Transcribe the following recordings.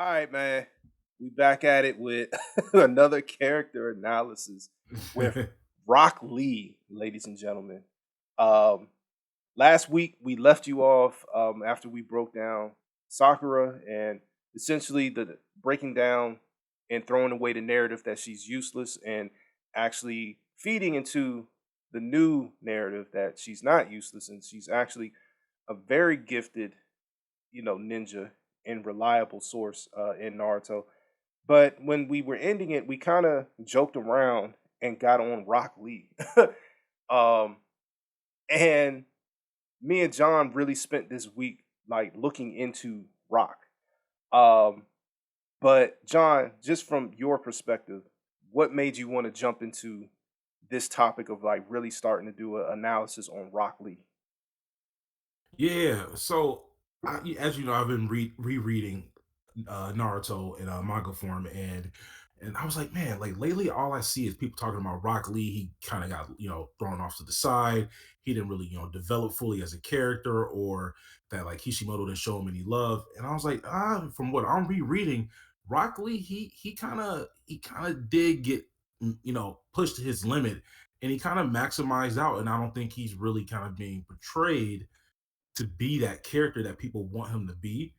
All right, man. We back at it with another character analysis with Rock Lee, ladies and gentlemen. Um, Last week we left you off after we broke down Sakura and essentially the breaking down and throwing away the narrative that she's useless and actually feeding into the new narrative that she's not useless and she's actually a very gifted, ninja and reliable source in Naruto. But when we were ending it, we kind of joked around and got on Rock Lee. um, and me and John really spent this week like looking into Rock. Um, but John, just from your perspective, what made you want to jump into this topic of like really starting to do an analysis on Rock Lee? Yeah, so as you know, I've been rereading Naruto in manga form, and I was like, man, like lately, all I see is people talking about Rock Lee. He kind of got thrown off to the side. He didn't really develop fully as a character, or that like Kishimoto didn't show him any love. And I was like, from what I'm rereading, Rock Lee, he kind of did get pushed to his limit, and he kind of maximized out. And I don't think he's really kind of being portrayed to be that character that people want him to be.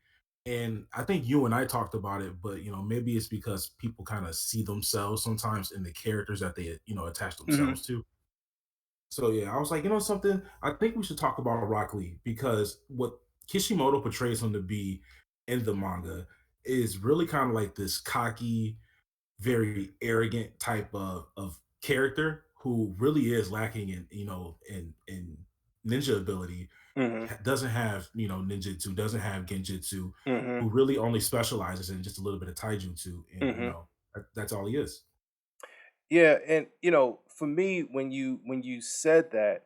And I think you and I talked about it, but maybe it's because people kind of see themselves sometimes in the characters that they attach Hmm. themselves to. So yeah, I was like, something. I think we should talk about Rock Lee because what Kishimoto portrays him to be in the manga is really kind of like this cocky, very arrogant type of character who really is lacking in in ninja ability, Hmm. doesn't have ninjutsu, doesn't have genjutsu, Hmm. who really only specializes in just a little bit of taijutsu, and Hmm. that's all he is. Yeah, and for me, when you said that,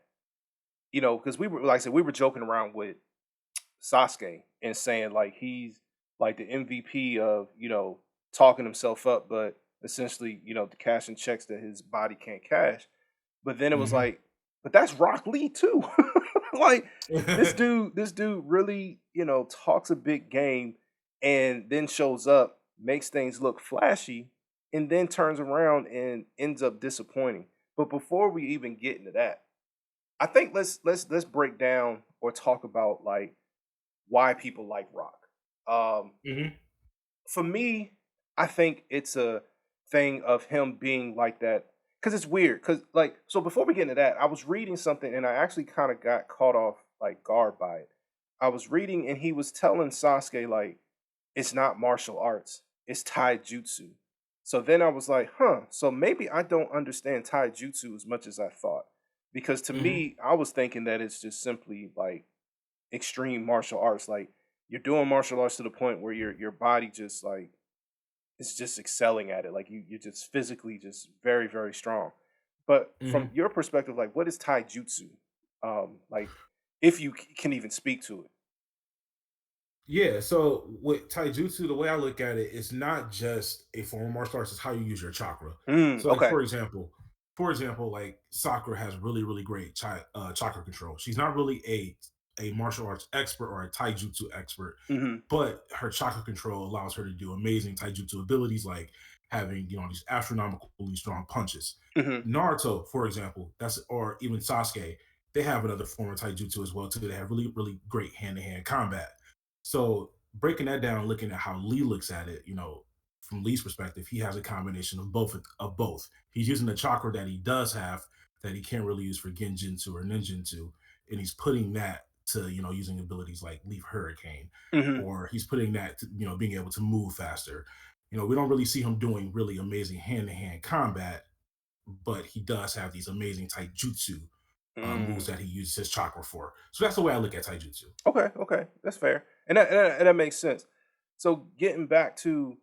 because we were like I said, we were joking around with Sasuke and saying like he's like the MVP of talking himself up, but essentially the cashing checks that his body can't cash. But then it was Hmm. like, but that's Rock Lee too. Like this dude really talks a big game and then shows up, makes things look flashy, and then turns around and ends up disappointing. But before we even get into that, I think let's break down or talk about like why people like rock. Um, Hmm. for me, I think it's a thing of him being like that because it's weird. Because like, so before we get into that, I was reading something and I actually kind of got caught off like guard by it. I was reading and he was telling Sasuke like it's not martial arts, it's taijutsu. So then I was like, huh, so maybe I don't understand taijutsu as much as I thought. Because to Hmm. me, I was thinking that it's just simply like extreme martial arts. Like you're doing martial arts to the point where your body just like is just excelling at it. Like you're just physically just very, very strong. But from Hmm. your perspective, like what is taijutsu? Like if you can even speak to it. Yeah, so with taijutsu, the way I look at it, it's not just a form of martial arts; it's how you use your chakra. So, like Okay. for example, like Sakura has really, really great chakra control. She's not really a martial arts expert or a taijutsu expert, Hmm. but her chakra control allows her to do amazing taijutsu abilities, like having these astronomically strong punches. Hmm. Naruto, for example, or even Sasuke, they have another form of taijutsu as well too. They have really, really great hand-to-hand combat. So breaking that down, looking at how Lee looks at it, from Lee's perspective, he has a combination of both. He's using the chakra that he does have that he can't really use for Genjutsu or Ninjutsu, and he's putting that to using abilities like Leaf Hurricane, Hmm. or he's putting that to being able to move faster. We don't really see him doing really amazing hand-to-hand combat, but he does have these amazing taijutsu moves Mm. that he uses his chakra for. So that's the way I look at taijutsu. Okay, okay, that's fair, and that makes sense. So getting back to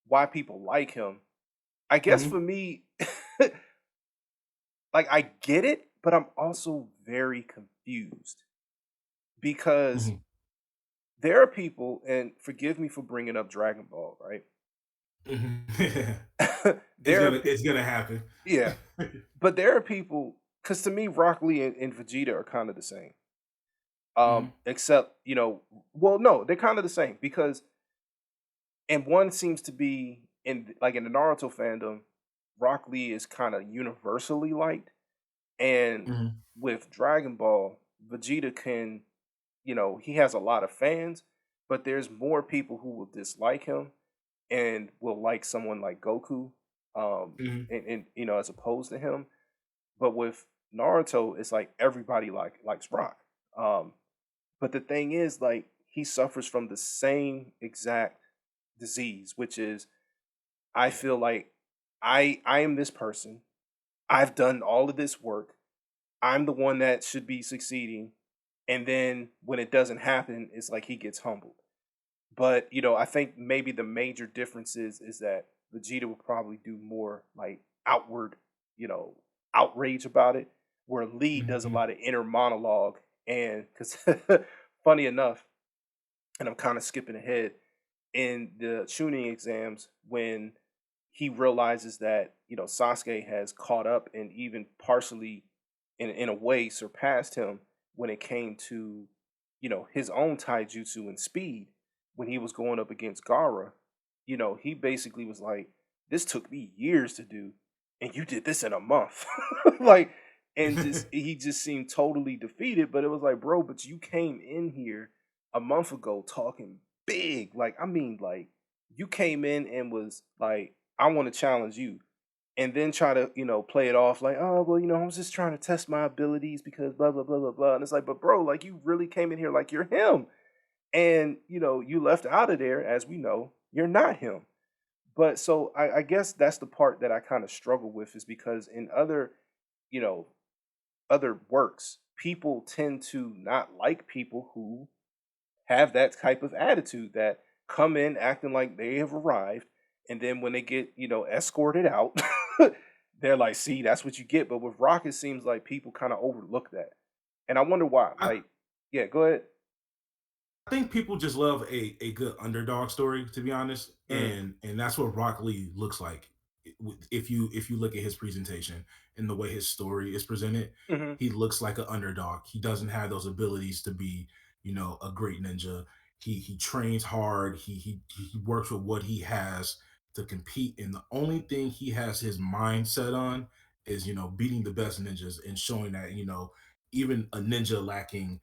why people like him, I guess Hmm. for me, like I get it, but I'm also very confused because Hmm. there are people, and forgive me for bringing up Dragon Ball, right? Mhm. It's There are, gonna it's gonna happen. yeah, but there are people because to me, Rock Lee and Vegeta are kind of the same. Mhm. Except well, no, they're kind of the same because and one seems to be in the Naruto fandom, Rock Lee is kind of universally liked, and Mhm, with Dragon Ball, Vegeta can, he has a lot of fans, but there's more people who will dislike him and will like someone like Goku, mhm. and as opposed to him. But with Naruto, it's like everybody likes Rock. Um, but the thing is, like, he suffers from the same exact disease, which is I feel like I am this person. I've done all of this work. I'm the one that should be succeeding. And then when it doesn't happen, it's like he gets humbled. But, I think maybe the major difference is that Vegeta would probably do more like outward, you know, outrage about it, where Lee does a Mhm. lot of inner monologue. And because funny enough, and I'm kind of skipping ahead, in the tuning exams, when he realizes that, Sasuke has caught up and even partially in a way surpassed him when it came to, his own taijutsu and speed when he was going up against Gara, he basically was like, this took me years to do, and you did this in a month. Like, and just he just seemed totally defeated, but it was like, bro, but you came in here a month ago talking big. Like, I mean, like, you came in and was like, I want to challenge you. And then try to, play it off like, oh, well, I was just trying to test my abilities because blah, blah, blah, blah, blah. And it's like, but bro, like, you really came in here like you're him. And, you left out of there, as we know, you're not him. But so I guess that's the part that I kind of struggle with is because in you know, other works, people tend to not like people who have that type of attitude that come in acting like they have arrived, and then when they get, escorted out, they're like, "See, that's what you get." But with Rock, it seems like people kind of overlook that, and I wonder why. I Like, yeah, go ahead. I think people just love a good underdog story, to be honest, Mm, and that's what Rock Lee looks like. If you look at his presentation and the way his story is presented, hmm he looks like an underdog. He doesn't have those abilities to be, a great ninja. He trains hard. He works with what he has to compete, and the only thing he has his mind set on is beating the best ninjas and showing that even a ninja lacking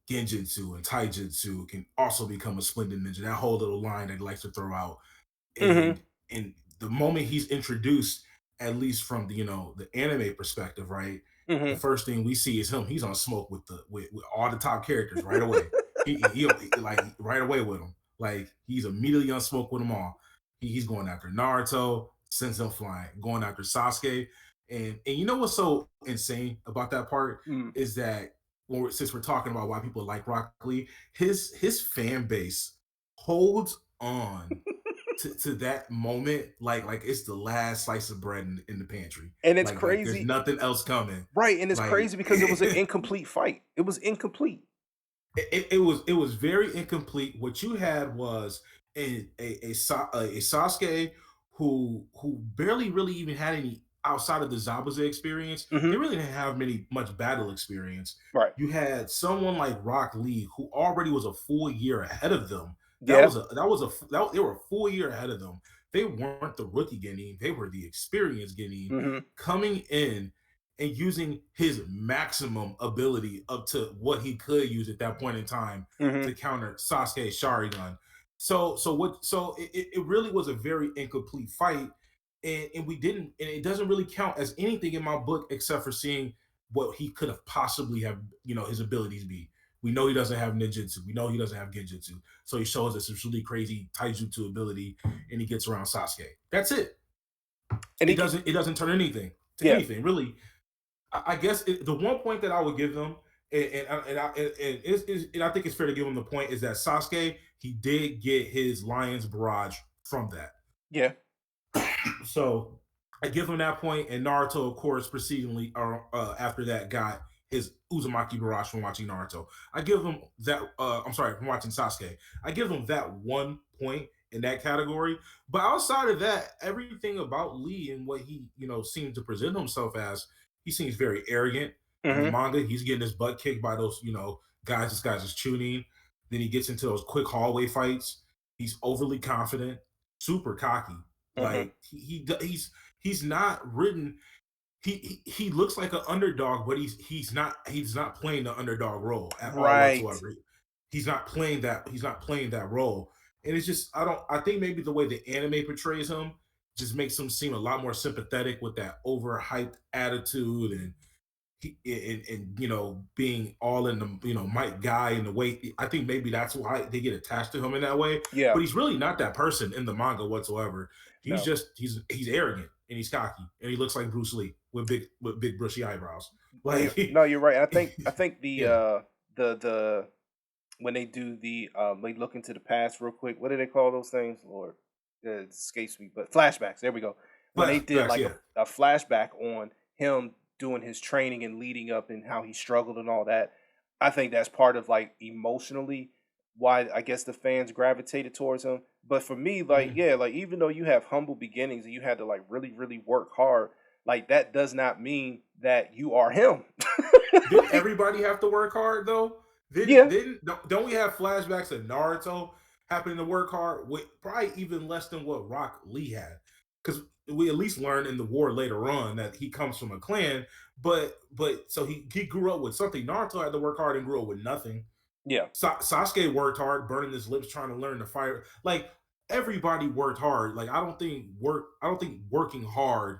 genjutsu and taijutsu can also become a splendid ninja. That whole little line that he likes to throw out, hmm and the moment he's introduced, at least from the anime perspective, right? The hmm first thing we see is him. He's on smoke with all the top characters right away. He like right away with them. Like he's immediately on smoke with them all. He's going after Naruto, sends him flying, going after Sasuke, and you know what's so insane about that part mm is that since we're talking about why people like Rock Lee, his fan base holds on to that moment like it's the last slice of bread in the pantry. And it's Like there's crazy, nothing else coming. right? And it's Like crazy because it was an incomplete fight. It was incomplete. it was very incomplete. What you had was a Sasuke who barely really even had any outside of the Zabuza experience. They hmm really didn't have much battle experience. Right? You had someone like Rock Lee who already was a full year ahead of them. Yeah. They were a full year ahead of them. They weren't the rookie getting, they were the experience getting hmm coming in and using his maximum ability up to what he could use at that point in time hmm to counter Sasuke's Sharingan. So it really was a very incomplete fight, and we didn't, and it doesn't really count as anything in my book except for seeing what he could have possibly have his abilities be. We know he doesn't have ninjutsu. We know he doesn't have genjutsu. So he shows us this really crazy taijutsu ability, and he gets around Sasuke. That's it. And It he could, doesn't. It doesn't turn anything to yeah, anything really. I guess the one point that I would give them, and I think it's fair to give him the point, is that Sasuke he did get his Lion's Barrage from that. yeah, So I give him that point, and Naruto, of course, precedingly or after that, got his Uzumaki Barrage from watching Naruto. I give him that. I'm sorry, from watching Sasuke. I give him that 1 point in that category. But outside of that, everything about Lee and what he seems to present himself as, he seems very arrogant. In the hmm manga, he's getting his butt kicked by those guys. This guy's just tuning. Then he gets into those quick hallway fights. He's overly confident, super cocky. Mhm. Like he's not written. He looks like an underdog, but he's not playing the underdog role at all Right. whatsoever. He's not playing that role, and it's just I think maybe the way the anime portrays him just makes him seem a lot more sympathetic with that overhyped attitude and being all in the Mike guy and the way I think maybe that's why they get attached to him in that way. Yeah. But he's really not that person in the manga whatsoever. He's No. just he's arrogant and he's cocky and he looks like Bruce Lee with big bushy eyebrows. No, Like no, you're right. I think yeah, the when they do they look into the past real quick. What do they call those things? Lord, it escapes me. But flashbacks. There we go. When they did flashbacks, like yeah. a flashback on him doing his training and leading up and how he struggled and all that, I think that's part of like emotionally why I guess the fans gravitated towards him. But for me, like Mhm. yeah, like even though you have humble beginnings and you had to like really really work hard, like that does not mean that you are him. Didn't Like, everybody have to work hard though? Didn't yeah, didn't don't we have flashbacks of Naruto having to work hard with probably even less than what Rock Lee had? Because we at least learned in the war later on that he comes from a clan, but so he grew up with something. Naruto had to work hard and grew up with nothing. yeah. Sasuke worked hard, burning his lips trying to learn the fire. Like everybody worked hard. Like I don't think working hard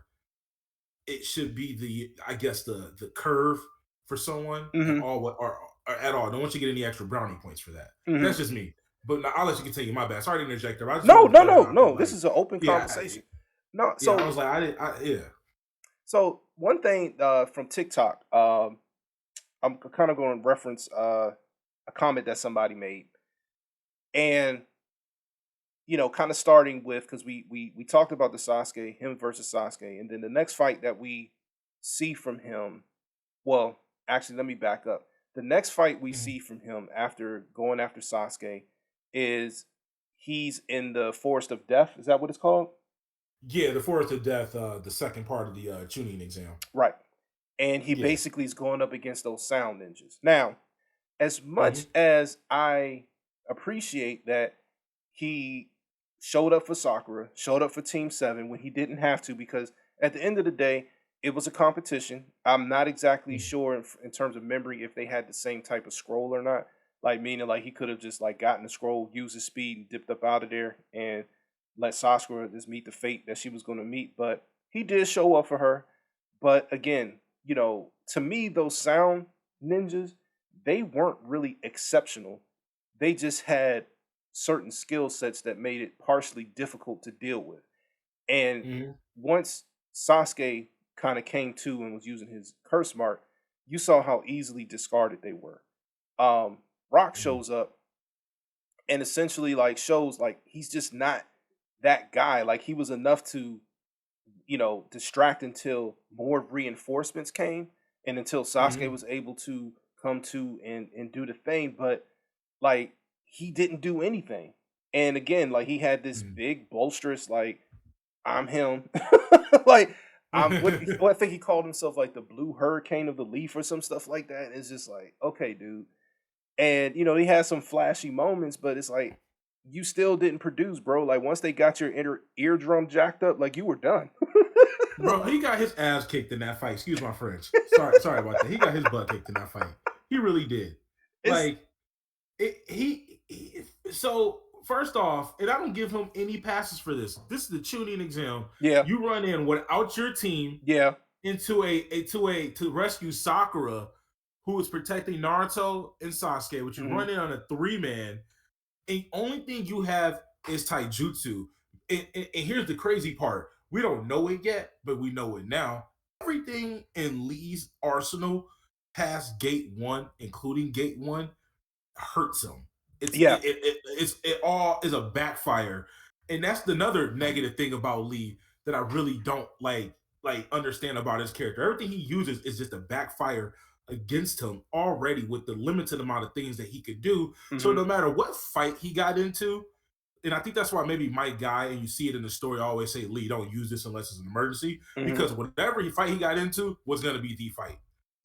it should be the I guess the curve for someone at Mhm, all or at all. Don't want you to get any extra brownie points for that. That's mhm. just me. But now, I'll let you continue. My bad. Sorry to interject there. But I just No, wanted to no, throw that no, out there. no. This Like, is an open yeah, conversation. No, yeah. I so was like, I didn't. Yeah. one thing from TikTok, I'm kind of going to reference a comment that somebody made, and kind of starting with because we talked about the Sasuke, him versus Sasuke, and then the next fight that we see from him. Well, actually, let me back up. The next fight we Mhm. see from him after going after Sasuke is he's in the Forest of Death. Is that what it's called? Yeah, the Forest of Death, the second part of the tuning exam. Right. And he Yeah. basically is going up against those sound ninjas. Now, as much Hmm. as I appreciate that he showed up for Sakura, showed up for Team 7 when he didn't have to, because at the end of the day, it was a competition. I'm not exactly sure in terms of memory if they had the same type of scroll or not. Like meaning like he could have just like gotten the scroll, used his speed, and dipped up out of there and let Sakura just meet the fate that she was going to meet. But he did show up for her. But again, to me, those sound ninjas, they weren't really exceptional. They just had certain skill sets that made it partially difficult to deal with. And Hmm. once Sasuke kind of came to and was using his curse mark, you saw how easily discarded they were. Rock Hmm. shows up and essentially like shows like he's just not that guy. Like he was enough to distract until more reinforcements came and until Sasuke Hmm. was able to come to and do the thing. But like he didn't do anything. And again, like he had this big bolsterous, like, I'm him. Like I'm Hmm. what I think he called himself like the blue hurricane of the leaf or some stuff like that. It's just like, okay, dude. And he had some flashy moments, but it's like you still didn't produce, bro. Like once they got your eardrum jacked up, like you were done. Bro, Like he got his ass kicked in that fight. Excuse my French. Sorry about that. He got his butt kicked in that fight. He really did. it's Like so first off, and I don't give him any passes for this. This is the tuning exam. yeah, You run in without your team yeah, into to rescue Sakura, who is protecting Naruto and Sasuke, which you mhm, run in on a three-man, and only thing you have is taijutsu. And here's the crazy part: we don't know it yet, but we know it now. Everything in Lee's arsenal past Gate One, including Gate One, hurts him. yeah, It all is a backfire, and that's another negative thing about Lee that I really don't understand about his character. Everything he uses is just a backfire against him already with the limited amount of things that he could do. So mhm, no matter what fight he got into, and I think that's why maybe Mike Guy and you see it in the story always say Lee don't use this unless it's an emergency mhm, because whatever fight he got into was going to be the fight.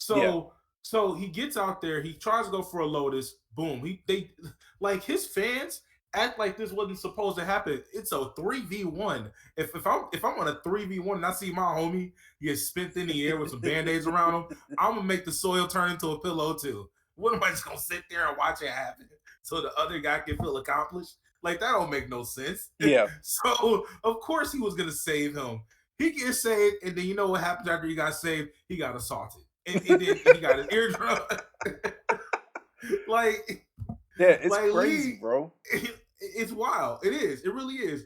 yeah, So he gets out there, he tries to go for a Lotus, boom. He they like his fans. act like this wasn't supposed to happen. It's a 3v1. If I'm on a 3v1 and I see my homie get spent in the air with some band-aids around him, I'm gonna make the soil turn into a pillow too. What am I just gonna sit there and watch it happen so the other guy can feel accomplished? Like that don't make no sense. Yeah. So of course he was gonna save him. He gets saved, and then you know what happens after he got saved? He got assaulted. And then he got his eardrum. like Yeah, it's like crazy, Lee, bro. it's wild. It is. It really is.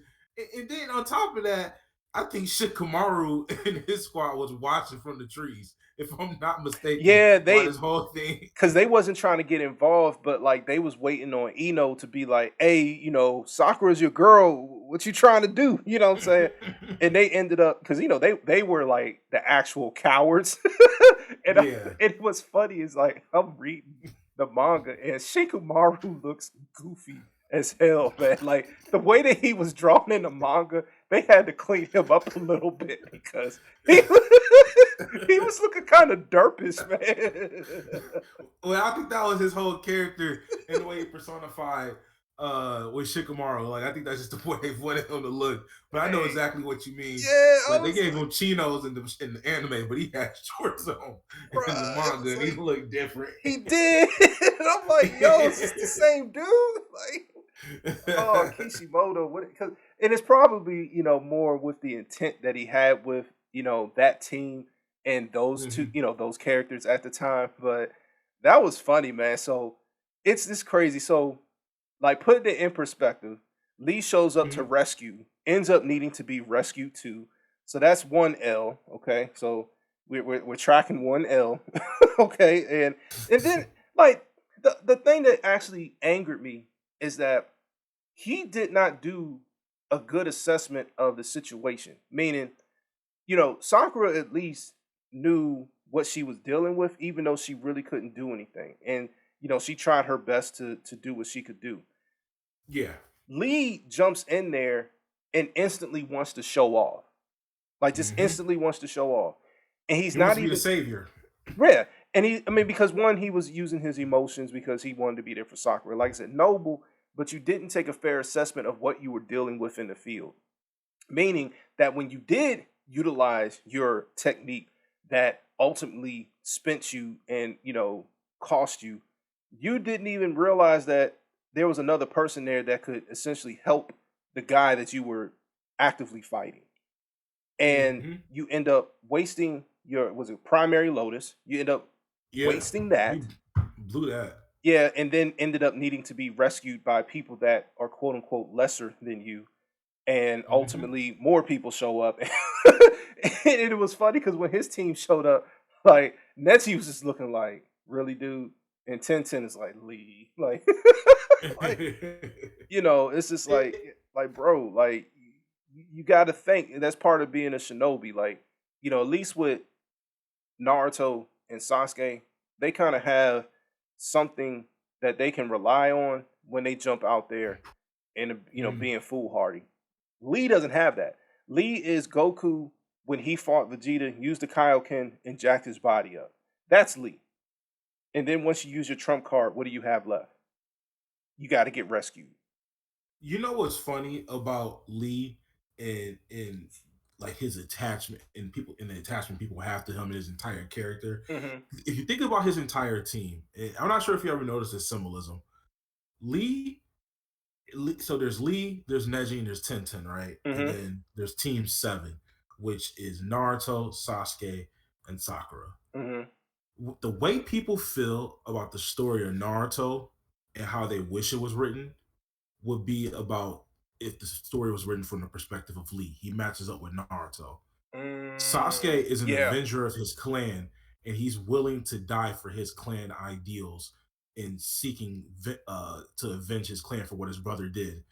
And then on top of that, I think Shikamaru and his squad was watching from the trees, if I'm not mistaken, Yeah, while they this whole thing. because they wasn't trying to get involved, but like they was waiting on Eno to be like, "Hey, Sakura's your girl. What you trying to do?" You know what I'm saying? And they ended up because they were like the actual cowards, and yeah. it was funny. Is like I'm reading the manga and Shikamaru looks goofy as hell, man. Like the way that he was drawn in the manga, they had to clean him up a little bit because he he was looking kind of derpish, man. Well, I think that was his whole character and the way he personified with Shikamaru. Like I think that's just the way he wanted him to look. But I know Hey, exactly what you mean. yeah, I Like they was gave like, him chinos in the anime, but he had shorts on in the bruh, it manga, was and he like looked different. he did. And I'm like, yo, is this the same dude? Like, oh, Kishimoto, what? Because and it's probably more with the intent that he had with that team and those two, Mhm, those characters at the time. But that was funny, man. So it's this crazy. So like, putting it in perspective, Lee shows up to mhm, rescue, ends up needing to be rescued too. So that's one L. Okay, so we're tracking one L. Okay, and then like the thing that actually angered me is that he did not do a good assessment of the situation. Meaning, Sakura at least knew what she was dealing with, even though she really couldn't do anything. And she tried her best to do what she could do. yeah. Lee jumps in there and instantly wants to show off. Like just Mhm. instantly wants to show off. And he's He wants not to be the even savior. yeah. And I mean, because one, he was using his emotions because he wanted to be there for Sakura. Like I said, noble, but you didn't take a fair assessment of what you were dealing with in the field. Meaning that when you did utilize your technique that ultimately spent you and, cost you, you didn't even realize that there was another person there that could essentially help the guy that you were actively fighting. And Mhm. you end up wasting your was it primary lotus. You end up Yeah. wasting that. You blew that. Yeah, and then ended up needing to be rescued by people that are quote unquote lesser than you, and Mhm. ultimately more people show up. And it was funny because when his team showed up, like Nettie was just looking like, really, dude? And 1010 is like, Lee. Like, like, it's just like, bro, like you gotta think and that's part of being a shinobi. Like, at least with Naruto and Sasuke, they kind of have something that they can rely on when they jump out there and Mhm. being foolhardy. Lee doesn't have that. Lee is Goku when he fought Vegeta, used the Kaioken, and jacked his body up. That's Lee. And then once you use your trump card, what do you have left? You got to get rescued. You know what's funny about Lee and like his attachment and people in the attachment people have to him and his entire character. Hmm. If you think about his entire team, and I'm not sure if you ever noticed this symbolism. Lee, so there's Lee, there's Neji, and there's Tenten, right? And Hmm. then there's Team Seven, which is Naruto, Sasuke, and Sakura. Hmm. The way people feel about the story of Naruto and how they wish it was written would be about if the story was written from the perspective of Lee. He matches up with Naruto. Sasuke is an Yeah. avenger of his clan, and he's willing to die for his clan ideals in seeking to avenge his clan for what his brother did.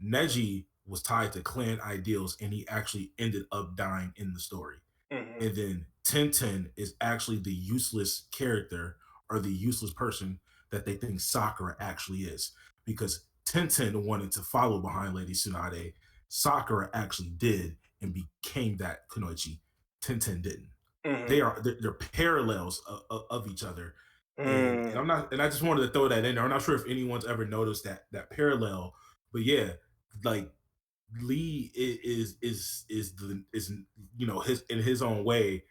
Neji was tied to clan ideals, and he actually ended up dying in the story. Hmm. And then Tenten is actually the useless character or the useless person that they think Sakura actually is. Because Tenten wanted to follow behind Lady Tsunade. Sakura actually did and became that Kunoichi. Tenten didn't. Hmm. They're parallels of each other. And Mm. I'm not and I just wanted to throw that in there. I'm not sure if anyone's ever noticed that parallel But yeah, like Lee is the is his in his own way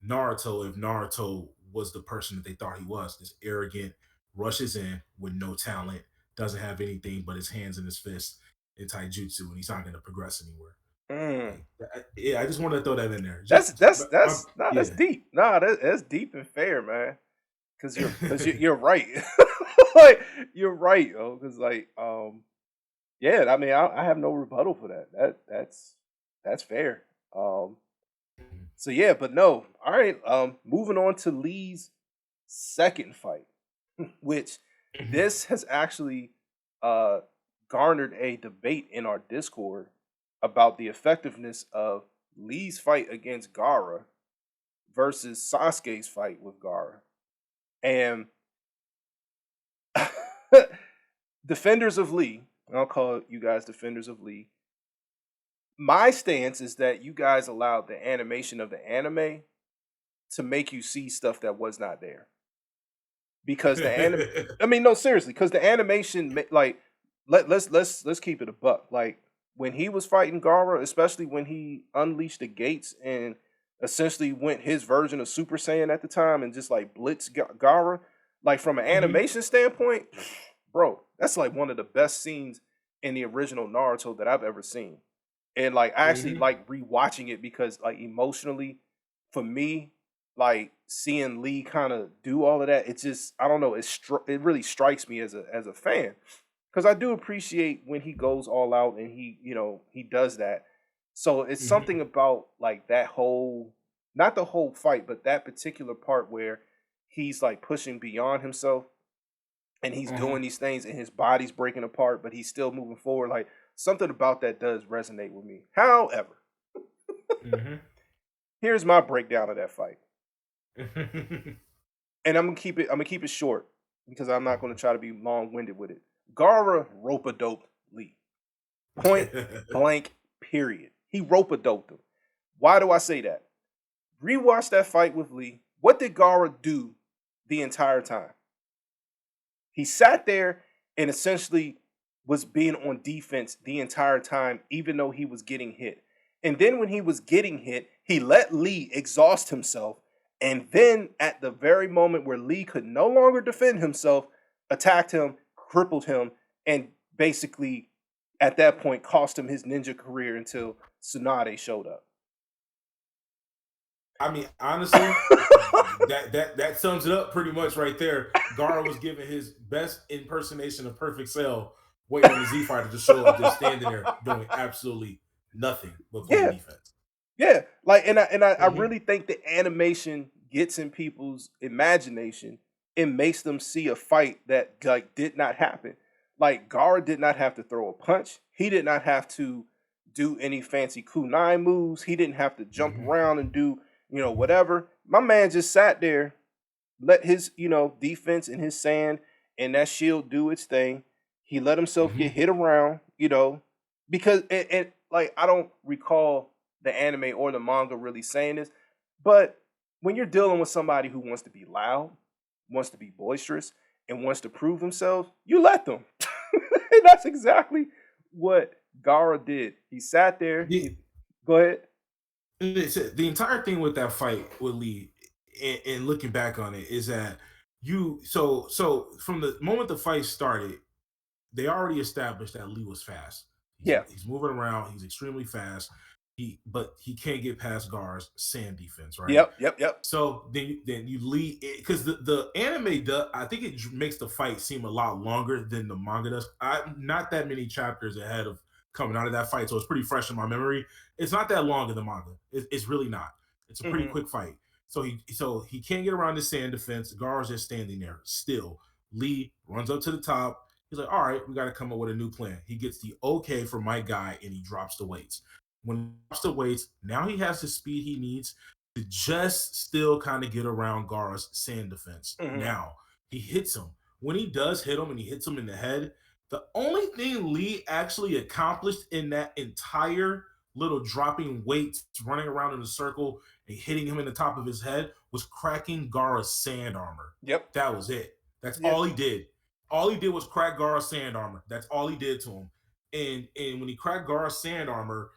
Naruto if Naruto was the person that they thought he was, this arrogant, rushes in with no talent, doesn't have anything but his hands and his fists in taijutsu, and he's not going to progress anywhere. Mm. Like, yeah, I just want to throw that in there. That's Just that's that's nah, that's yeah. deep. Nah, that's deep and fair, man. Because you're right. Like you're right, yo. Because yeah. I mean, I have no rebuttal for that. That's fair. So yeah, but no. All right. Moving on to Lee's second fight, which this has actually uh garnered a debate in our Discord about the effectiveness of Lee's fight against Gara versus Sasuke's fight with Gara. And defenders of Lee, I'll call you guys defenders of Lee. My stance is that you guys allowed the animation of the anime to make you see stuff that was not there. Because the anime I mean no seriously, cuz the animation like let's keep it a buck. Like when he was fighting Gara, especially when he unleashed the gates and essentially went his version of Super Saiyan at the time and just like blitz Gara, like from an Mhm. animation standpoint, bro, that's like one of the best scenes in the original Naruto that I've ever seen. And like I actually Mhm. like rewatching it because like emotionally for me, like seeing Lee kind of do all of that, it's just I don't know, it really strikes me as a fan because I do appreciate when he goes all out and he does that. So it's Mhm. something about like that whole not the whole fight, but that particular part where he's like pushing beyond himself and he's Uh-huh. doing these things and his body's breaking apart, but he's still moving forward. Like something about that does resonate with me. However, Mhm. here's my breakdown of that fight. Mhm. And I'm gonna keep it short because I'm not gonna try to be long winded with it. Gara rope a doped Lee. Point blank, period. He rope a doped him. Why do I say that? Rewatch that fight with Lee. What did Gara do the entire time? He sat there and essentially was being on defense the entire time, even though he was getting hit. And then when he was getting hit, he let Lee exhaust himself. And then at the very moment where Lee could no longer defend himself, attacked him, crippled him, and basically at that point cost him his ninja career until Tsunade showed up. I mean, honestly, that sums it up pretty much right there. Gara was giving his best impersonation of Perfect Cell, waiting on the Z Fighter to show up, just standing there doing absolutely nothing but playing Yeah, defense. yeah, like, I Mhm. really think the animation gets in people's imagination and makes them see a fight that like did not happen. Like Gara did not have to throw a punch. He did not have to do any fancy kunai moves. He didn't have to jump Mhm. around and do whatever. My man just sat there, let his defense and his sand and that shield do its thing. He let himself get Mhm. hit around, because and like I don't recall the anime or the manga really saying this, but when you're dealing with somebody who wants to be loud, wants to be boisterous, and wants to prove themselves, you let them. And that's exactly what Gara did. He sat there. The, He go ahead. the entire thing with that fight with Lee, and looking back on it, is that so from the moment the fight started, they already established that Lee was fast. Yeah. He's moving around. He's extremely fast. But he can't get past Gar's sand defense, right? Yep. Yep. Yep. So then you lead because the anime does. I think it makes the fight seem a lot longer than the manga does. I'm not that many chapters ahead of coming out of that fight, so it's pretty fresh in my memory. It's not that long in the manga. It's really not. It's a pretty Hmm. quick fight. So he can't get around the sand defense. Gar's just standing there still. Lee runs up to the top. He's like, all right, we got to come up with a new plan. He gets the okay from my guy and he drops the weights. When he drops the weights, now he has the speed he needs to just still kind of get around Gara's sand defense. Hmm. Now, he hits him. When he does hit him and he hits him in the head, the only thing Lee actually accomplished in that entire little dropping weights, running around in a circle and hitting him in the top of his head was cracking Gara's sand armor. Yep. That was it. That's Yeah. all he did. All he did was crack Gara's sand armor. That's all he did to him. and when he cracked Gar's sand armor,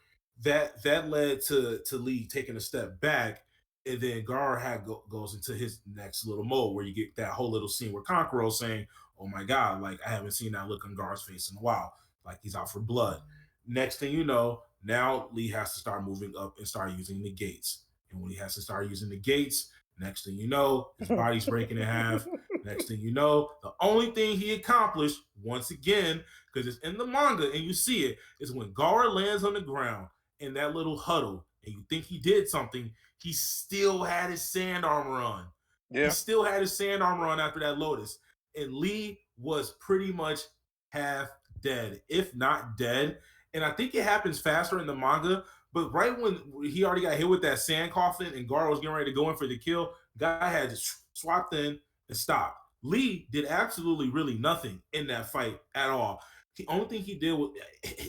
that led to Lee taking a step back, and then Gar goes into his next little mode where you get that whole little scene where Conqueror saying, "Oh my God, like I haven't seen that look on Gar's face in a while, like he's out for blood." Next thing you know, now Lee has to start moving up and start using the gates, and when he has to start using the gates, next thing you know, his body's breaking in half. Next thing you know, the only thing he accomplished once again, because it's in the manga and you see it, is when Gar lands on the ground in that little huddle and you think he did something, he still had his sand armor on. He Yeah. still had his sand armor on after that Lotus. And Lee was pretty much half dead, if not dead. And I think it happens faster in the manga, but right when he already got hit with that sand coffin and Gar was getting ready to go in for the kill, guy had just swapped in and stopped. Lee did absolutely really nothing in that fight at all. The only thing he did was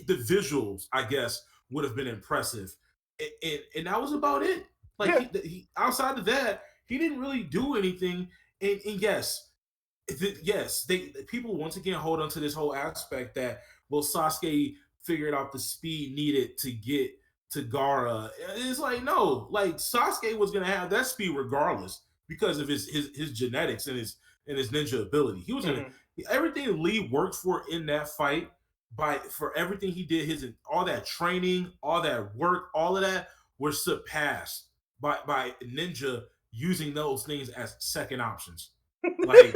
the visuals, I guess, would have been impressive, and that was about it. Like Yeah. he outside of that, he didn't really do anything. And yes, yes, they people once again hold on to this whole aspect that well, Sasuke figured out the speed needed to get to Gara. It's like no, like Sasuke was gonna have that speed regardless because of his genetics and his ninja ability. He was gonna Mhm. everything Lee worked for in that fight by for everything he did, his all that training, all that work, all of that was surpassed by Ninja using those things as second options. Like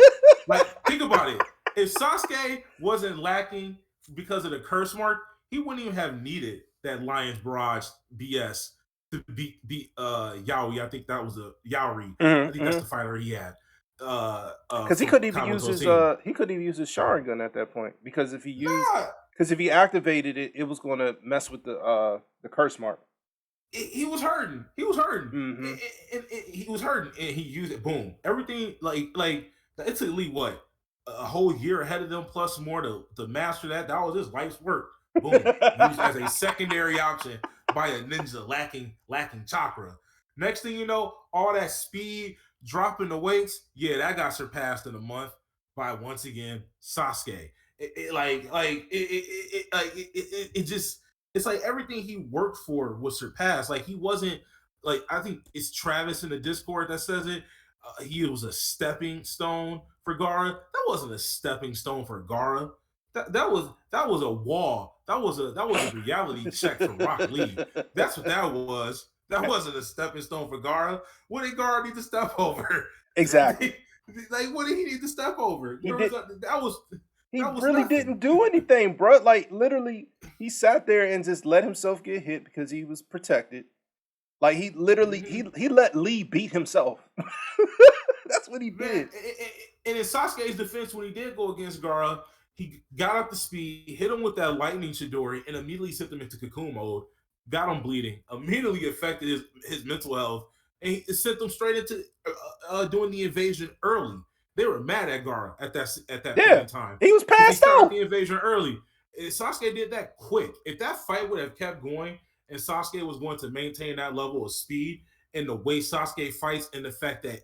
think about it. If Sasuke wasn't lacking because of the curse mark, he wouldn't even have needed that Lion's Barrage BS to beat Yaoi. I think that was a Yaori. I Mhm. think that's the Mhm. fighter he had Because from he couldn't even use his Sharingan at that point Nah, because if he activated it, it was going to mess with the curse mark. he was hurting. He was hurting. Mhm. He was hurting, and he used it. Boom. Everything like it took Lee what a whole year ahead of them plus more to master that. That was his life's work. Boom. Used as a secondary option by a ninja lacking chakra. Next thing you know, all that speed dropping the weights. Yeah, that got surpassed in a month by once again Sasuke. It just it's like everything he worked for was surpassed. Like he wasn't like I think it's Travis in the Discord that says it. He was a stepping stone for Gara. That wasn't a stepping stone for Gara. That was a wall. That was a reality check for Rock Lee. That's what that was. That wasn't a stepping stone for Gara. What did Gara need to step over? Exactly. Like what did he need to step over? He did. He That was really nothing. didn't do anything, bro. Like literally, he sat there and just let himself get hit because he was protected. Like he literally Mm-hmm. he let Lee beat himself. That's what he Man, did. and in Sasuke's defense, when he did go against Gara, he got up to speed, hit him with that lightning Chidori, and immediately sent him into cocoon mode. Got him bleeding, immediately affected his mental health, and he sent them straight into doing the invasion early. They were mad at Gara at that point Yeah, in time he was because he passed started out. the invasion early. And Sasuke did that quick. If that fight would have kept going and Sasuke was going to maintain that level of speed and the way Sasuke fights and the fact that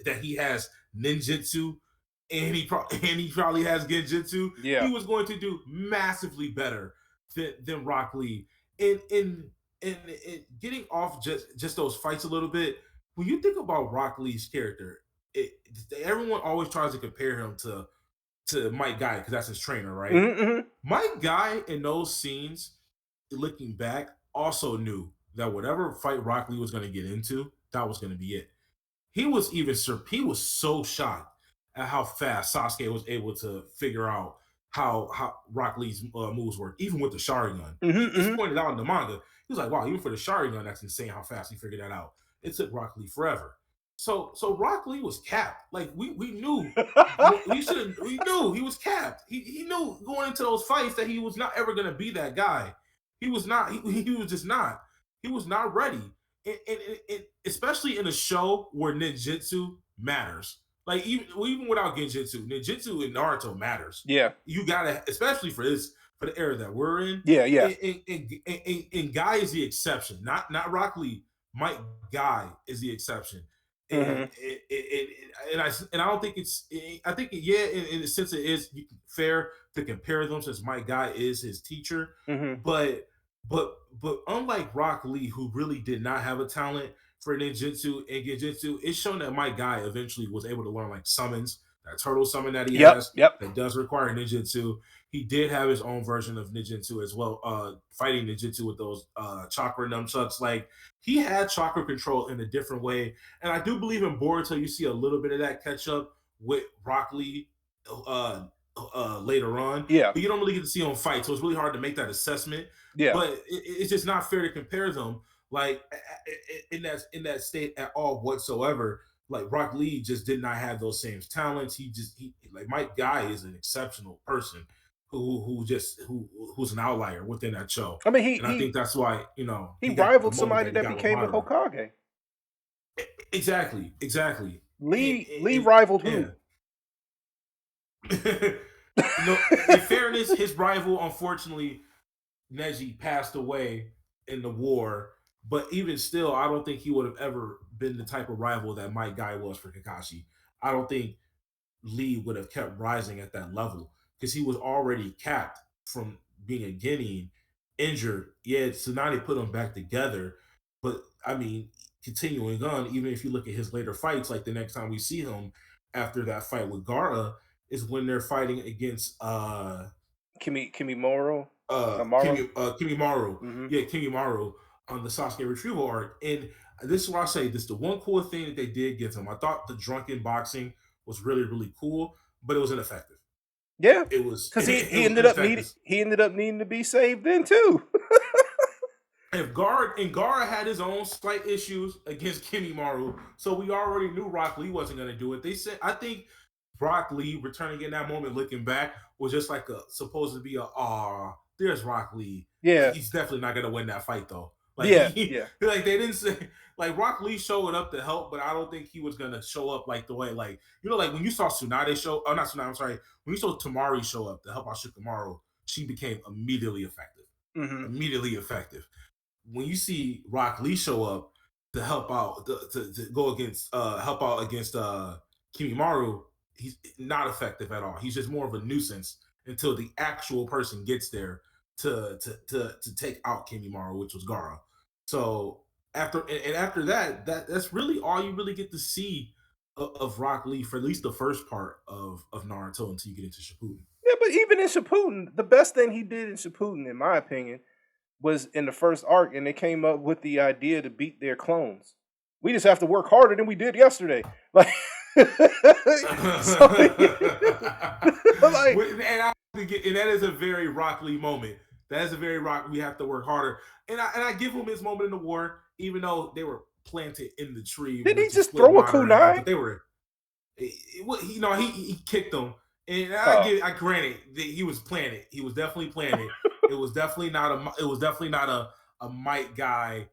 that he has ninjutsu and and he probably has genjutsu, he Yeah. was going to do massively better than Rock Lee. And getting off just those fights a little bit, when you think about Rock Lee's character, it, everyone always tries to compare him to Mike Guy because that's his trainer, right? Mm-hmm. Mike Guy in those scenes, looking back, also knew that whatever fight Rock Lee was going to get into, that was going to be it. He was so shocked at how fast Sasuke was able to figure out how Rock Lee's moves work, even with the Sharingan. Mm-hmm. It's Mm-hmm. pointed out in the manga. He was like, "Wow, even for the Sharingan, that's insane how fast he figured that out." It took Rock Lee forever. So Rock Lee was capped. Like we knew we knew he was capped. He knew going into those fights that he was not ever going to be that guy. He was not. He was just not. He was not ready and especially in a show where ninjutsu matters. Like even without ninjutsu in Naruto matters. Yeah. You gotta, especially for the era that we're in. Yeah. Yeah. And Guy is the exception, not Rock Lee. Mike Guy is the exception. and Mhm. I don't think I think yeah, in a sense it is fair to compare them since Mike Guy is his teacher, Mhm. but but unlike Rock Lee, who really did not have a talent for ninjutsu and genjutsu, it's shown that Mike Guy eventually was able to learn like summons, that turtle summon that he Yep. has Yep. that does require ninjutsu. He did have his own version of ninjutsu as well, fighting ninjutsu with those chakra nunchucks. Like he had chakra control in a different way, and I do believe in Boruto you see a little bit of that catch up with Rock Lee uh, later on, Yeah. but you don't really get to see him fight, so it's really hard to make that assessment. Yeah. But it's just not fair to compare them like in that state at all whatsoever. Like Rock Lee just did not have those same talents. He like Mike Guy is an exceptional person who's an outlier within that show, I mean, and I think that's why he he got the rivaled moment somebody that he that got with became the Madara. Hokage. Exactly, exactly. Lee And rivaled yeah. who? No, in fairness, his rival, unfortunately, Neji passed away in the war. But even still, I don't think he would have ever been the type of rival that Mike Guy was for Kakashi. I don't think Lee would have kept rising at that level because he was already capped from being a Guinean, injured. Yeah, Tsunade put him back together, but I mean, continuing on, even if you look at his later fights, like the next time we see him after that fight with Gara, is when they're fighting against Kimimoro? Amaro? Kimi Mhm. yeah, Kimi on the Sasuke retrieval arc. And this is what I say: this is the one cool thing that they did give him. I thought the drunken boxing was really really cool, but it was ineffective. Yeah, It was because it was ineffective. he ended up needing to be saved then too. If Guard and Gara had his own slight issues against Kimi, so we already knew Rock Lee wasn't going to do it. They said I think Rock Lee returning in that moment, looking back, was just like a supposed to be a there's Rock Lee. Yeah. He's definitely not going to win that fight though. Like Yeah. he Yeah. like they didn't say like Rock Lee showed up to help, but I don't think he was gonna show up like the way like like when you saw Tsunade show oh not Tsunade, I'm sorry, when you saw Tamari show up to help out Shikamaru, she became immediately effective. Mhm. Immediately effective when you see Rock Lee show up to help out to go against help out against Kimimaru, he's not effective at all. He's just more of a nuisance until the actual person gets there to take out Kimimaru, which was Gara. So after that's really all you really get to see of Rock Lee for at least the first part of Naruto until you get into Shippuden. Yeah, but even in Shippuden, the best thing he did in Shippuden, in my opinion, was in the first arc, and they came up with the idea to beat their clones. We just have to work harder than we did yesterday. Like, so, like, And that is a very Rock Lee moment. That is a very Rock. We have to work harder, and I give him his moment in the war, even though they were planted in the tree did he to just split throw a Madara in half. kunai? But they were, he kicked them, and Oh, I granted that he was planted. He was definitely planted. It was definitely not a Mike Guy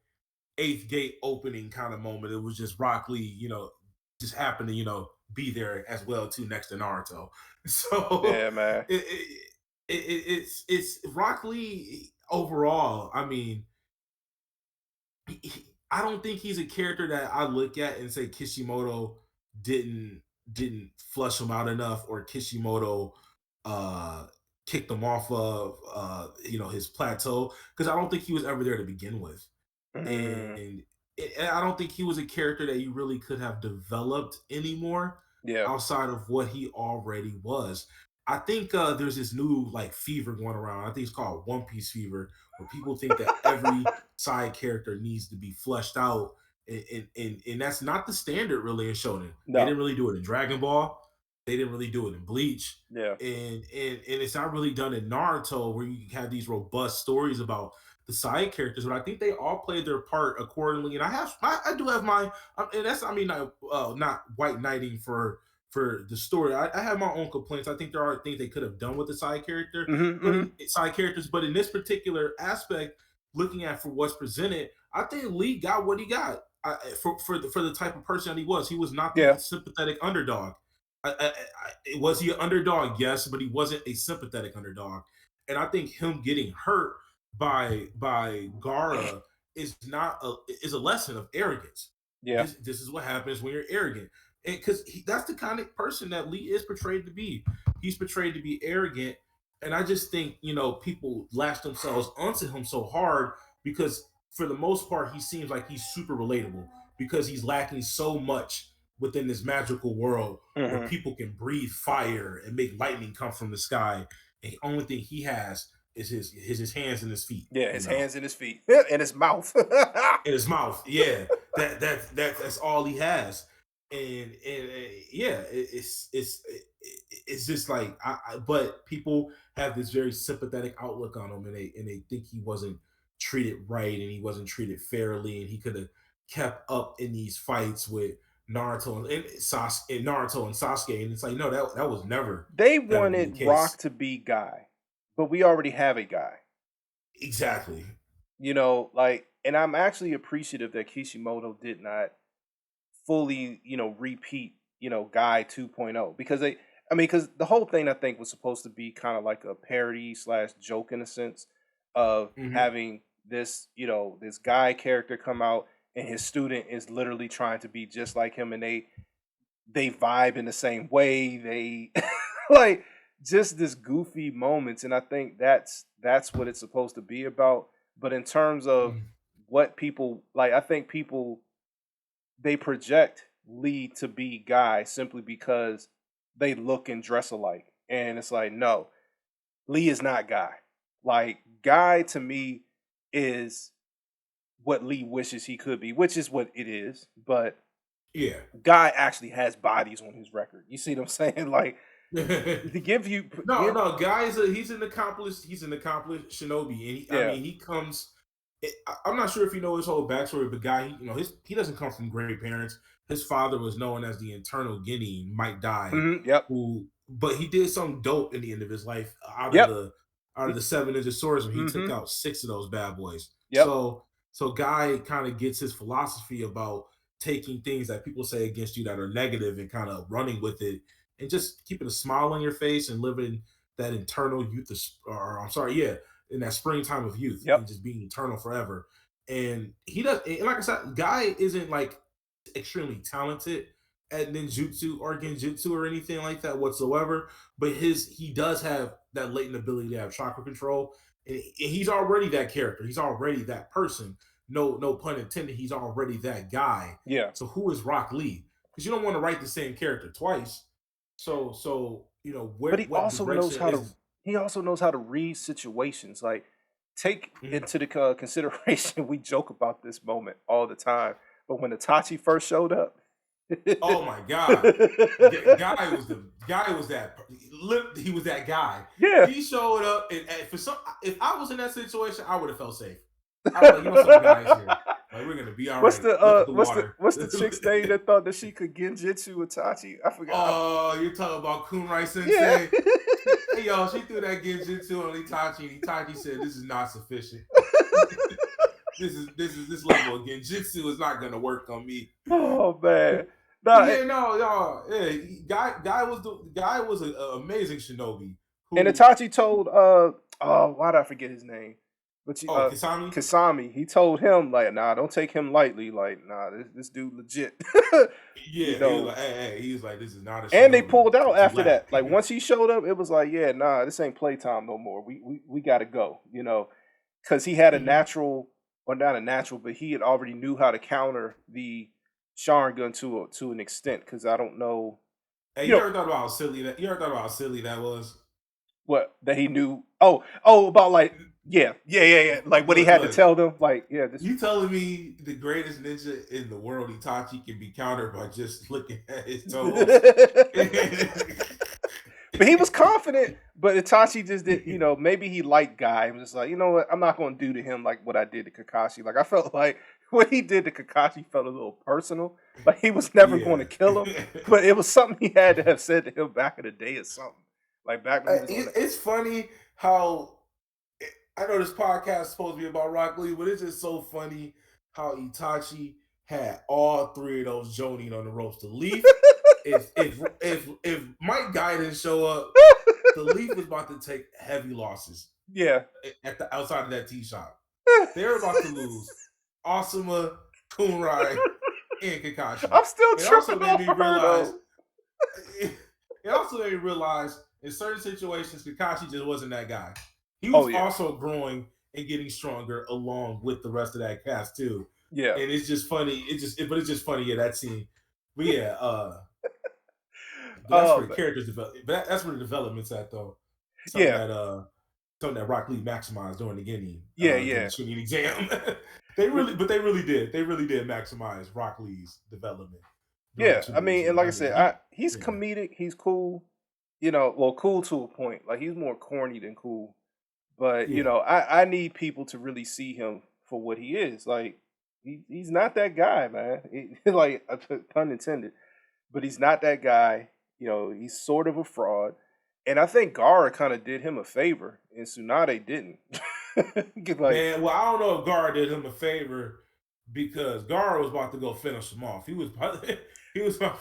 eighth gate opening kind of moment. It was just Rock Lee, just happened to, be there as well too next to Naruto. So yeah, man. it's Rock Lee overall. I mean, I don't think he's a character that I look at and say Kishimoto didn't didn't flush him out enough or Kishimoto uh kicked him off of his plateau because I don't think he was ever there to begin with. Mm, And I don't think he was a character that you really could have developed anymore yeah. outside of what he already was. I think there's this new like fever going around. I think it's called One Piece fever, where people think that every side character needs to be fleshed out, and that's not the standard really in Shonen. They No. didn't really do it in Dragon Ball. They didn't really do it in Bleach, Yeah. and it's not really done in Naruto, where you have these robust stories about the side characters, but I think they all played their part accordingly. And I do have my, and that's, I mean, not white knighting for the story. I have my own complaints. I think there are things they could have done with the side character, Hmm. but Hmm. in side characters, but in this particular aspect, looking at for what's presented, I think Lee got what he got. For the type of person that he was not the Yeah. sympathetic underdog. Was he an underdog? Yes, but he wasn't a sympathetic underdog. And I think him getting hurt by Gara is not a is a lesson of arrogance. Yeah. This is what happens when you're arrogant, and because that's the kind of person that Lee is portrayed to be. He's portrayed to be arrogant, and I just think people lash themselves onto him so hard because for the most part he seems like he's super relatable because he's lacking so much within this magical world where Hmm. people can breathe fire and make lightning come from the sky, and the only thing he has is his hands and his feet. Yeah, You his know, hands in his feet and his mouth. in his mouth. Yeah, that's all he has, and yeah, it's just like but people have this very sympathetic outlook on him, and they think he wasn't treated right and he wasn't treated fairly, and he could have kept up in these fights with Naruto and Sasuke, and it's like no, that was never They gonna be wanted the Rock case. to be Guy, but we already have a Guy. Exactly. Like, and I'm actually appreciative that Kishimoto did not fully, repeat, Guy 2.0 because because the whole thing I think was supposed to be kind of like a parody slash joke in a sense of Hmm. having this, this guy character come out and his student is literally trying to be just like him and they vibe in the same way. They like just this goofy moments, and I think that's what it's supposed to be about. But in terms of what people like, I think people they project Lee to be Guy simply because they look and dress alike, and it's like no, Lee is not Guy. Like Guy to me is what Lee wishes he could be, which is what it is, but Yeah. Guy actually has bodies on his record. You see what I'm saying? Like to give you No, give no, guy he's an accomplished shinobi, and I yeah. mean, he comes. I'm not sure if you know his whole backstory, but guy, he doesn't come from great parents. His father was known as the Eternal Guinea, Mike Dai, Mhm, yep. but he did something dope in the end of his life. Yep. Out of the seven ninja swordsmen, he took Mhm. out six of those bad boys. Yep. So guy kind of gets his philosophy about taking things that people say against you that are negative and kind of running with it and just keeping a smile on your face and living that internal youth, or I'm sorry, yeah, in that springtime of youth and Yep. just being eternal forever. And he does, and like I said, guy isn't like extremely talented at ninjutsu or genjutsu or anything like that whatsoever. But he does have that latent ability to have chakra control, and he's already that character. He's already that person. No pun intended. He's already that guy. Yeah. So who is Rock Lee? Because you don't want to write the same character twice. So But where he what also knows direction how to is? read situations. Like take Mhm. into the consideration we joke about this moment all the time. But when Itachi first showed up, Oh my god, guy was that he was that guy. yeah. He showed up, and for some, if I was in that situation, I would have felt safe. I was like, some guys here, like we're gonna be all what's right. the Look at the water. what's the chick's name that thought that she could genjutsu Itachi? I forgot. Oh, you're talking about Kunrai Yeah. Sensei? Hey y'all, she threw that genjutsu on Itachi, and Itachi said, "This is not sufficient. This level of genjutsu is not gonna work on me." Oh man. But Nah, yeah, no, y'all, yeah, guy was an amazing shinobi and who, Itachi told oh, why did I forget his name? But oh, Kisami. Kasami, he told him like, nah, don't take him lightly. Like, nah, this dude legit. you Yeah, he was know. like, hey, he was like, this is not a And they shinobi pulled out to after lack. that. Like once he showed up, it was like, yeah, nah, this ain't playtime no more. We gotta go, because he had a Mhm. natural, or not a natural, but he had already knew how to counter the Sharingan to an extent. Because I don't know, Hey, you know, you ever thought about how silly that was? what that he knew. Oh, about like yeah. Like what he had to Look, tell them. Like yeah, this. you telling me the greatest ninja in the world, Itachi, can be countered by just looking at his toes? But he was confident. But Itachi just did. Maybe he liked Guy. He was just like, you know what? I'm not going to do to him like what I did to Kakashi. Like I felt like what he did to Kakashi felt a little personal. Like he was never going to Yeah. kill him, but it was something he had to have said to him back in the day or something. Like back when he was on the. It's funny how I know this podcast is supposed to be about Rock Lee, but it's just so funny how Itachi had all three of those Jonin on the ropes. The Leaf, if Mike Guy didn't show up, the Leaf was about to take heavy losses Yeah. at the outside of that tee shop. They were about to lose Asuma, Kunrai. and Kakashi. I'm still It also tripping made off me of her realize though. it also made me realize in certain situations, Kakashi just wasn't that guy. He Oh was yeah, also growing and getting stronger along with the rest of that cast too. yeah, And it's just funny. But it's just funny, yeah, that scene. But yeah, but that's oh where the man, characters develop. But that's where the development's at, though. Something yeah, that something that Rock Lee maximized yeah, during the yeah, Chunin exam. But They really did. They really did maximize Rock Lee's development during the yeah. I Chunin mean, and exam. like I I mean, said, he's yeah, comedic. He's cool. Well, cool to a point. Like he's more corny than cool. But yeah, I need people to really see him for what he is. Like he's not that guy, man. Like pun intended, but he's not that guy. He's sort of a fraud. And I think Gara kind of did him a favor, and Tsunade didn't. Like, man. Well, I don't know if Gar did him a favor because Gar was about to go finish him off. He was about, he was about,